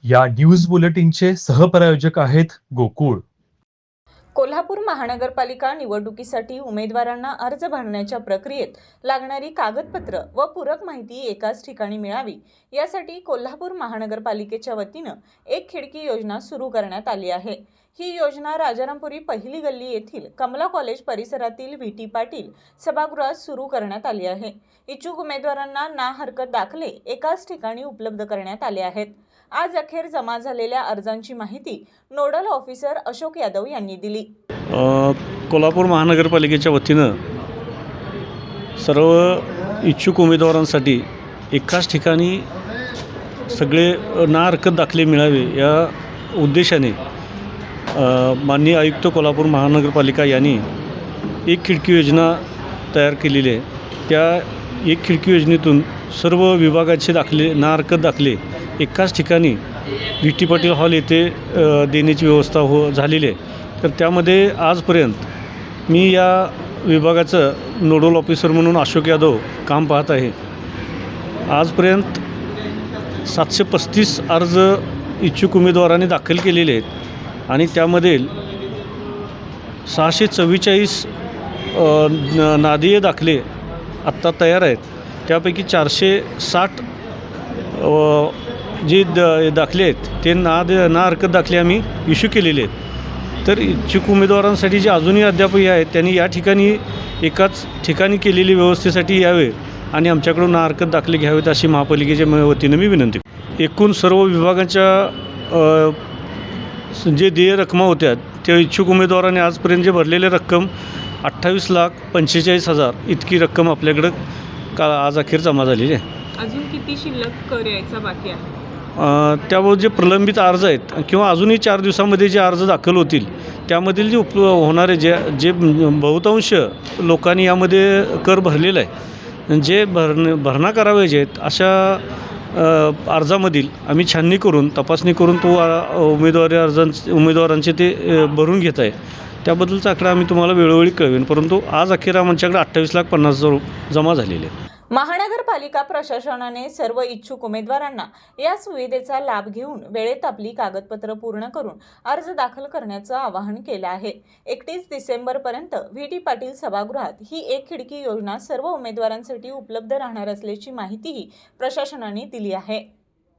या न्यूज बुलेटिनचे सहप्रायोजक आहेत गोकुळ. कोल्हापूर महानगरपालिका निवडणुकीसाठी उमेदवारांना अर्ज भरण्याच्या प्रक्रियेत लागणारी कागदपत्र व पूरक माहिती एकाच ठिकाणी मिळावी यासाठी कोल्हापूर महानगरपालिकेच्या वतीनं एक खिडकी योजना सुरू करण्यात आली आहे। ही योजना राजारामपुरी पहिली गल्ली येथील कमला कॉलेज परिसरातील व्ही.टी. पाटील सभागृहात सुरू करण्यात आली आहे। इच्छुक उमेदवारांना ना हरकत दाखले एकाच ठिकाणी उपलब्ध करण्यात आले आहेत। आज अखेर जमा झालेल्या अर्जांची माहिती नोडल ऑफिसर अशोक यादव यांनी दिली। कोल्हापूर महानगरपालिकेच्या वतीनं सर्व इच्छुक उमेदवारांसाठी एकाच ठिकाणी सगळे ना हरकत दाखले मिळावे या उद्देशाने माननीय आयुक्त कोल्हापूर महानगरपालिका यांनी एक खिडकी योजना तयार केलेली आहे। त्या एक खिडकी योजनेतून सर्व विभागाचे दाखले ना हरकत दाखले एकाच ठिकाणी व्ही.टी. पाटील हॉल येथे देण्याची व्यवस्था झालेली आहे। तर त्यामध्ये आजपर्यंत मी या विभागाचं नोडल ऑफिसर म्हणून अशोक यादव काम पाहत आहे। आजपर्यंत 735 अर्ज इच्छुक उमेदवारांनी दाखल केलेले आहेत आणि त्यामधील 644 नादीय दाखले आत्ता तयार आहेत। त्यापैकी 460 जे दाखले आहेत ते ना हरकत दाखले आम्ही इश्यू केलेले आहेत। तर इच्छुक उमेदवारांसाठी जे अजूनही अद्याप आहेत त्यांनी या ठिकाणी एकाच ठिकाणी केलेली व्यवस्थेसाठी यावे आणि आमच्याकडून ना हरकत दाखले घ्यावेत अशी महापालिकेच्या वतीनं मी विनंती करतो। एकूण सर्व विभागाच्या जे देय रकमा होत्या त्या इच्छुक उमेदवारांनी आजपर्यंत जे भरलेले रक्कम 28,45,000 इतकी रक्कम आपल्याकडं आज अखेर जमा झालेली आहे। अजून किती शिल्लक कर यायचा बाकी आहे? त्यावर जे प्रलंबित अर्ज आहेत किंवा अजूनही 4 दिवसामध्ये जे अर्ज दाखल होतील त्यामधील जे होणारे जे बहुतांश लोकांनी यामध्ये कर भरलेला आहे, जे भरणा करावयाचे आहेत अशा अर्जामधील आम्ही छाननी करून तपासणी करून तो उमेदवारांचे ते भरून घेत आहे। त्याबद्दलचा आकडा आम्ही तुम्हाला वेळोवेळी कळवेन, परंतु आज अखेर आमच्याकडे 28,50,000 जमा झालेले आहेत। महानगरपालिका प्रशासनाने सर्व इच्छुक उमेदवारांना या सुविधेचा लाभ घेऊन वेळेत आपली कागदपत्र पूर्ण करून अर्ज दाखल करण्याचं आवाहन केलं आहे। 31 डिसेंबरपर्यंत व्ही.टी. पाटील सभागृहात ही एक खिडकी योजना सर्व उमेदवारांसाठी उपलब्ध राहणार असल्याची माहितीही प्रशासनाने दिली आहे।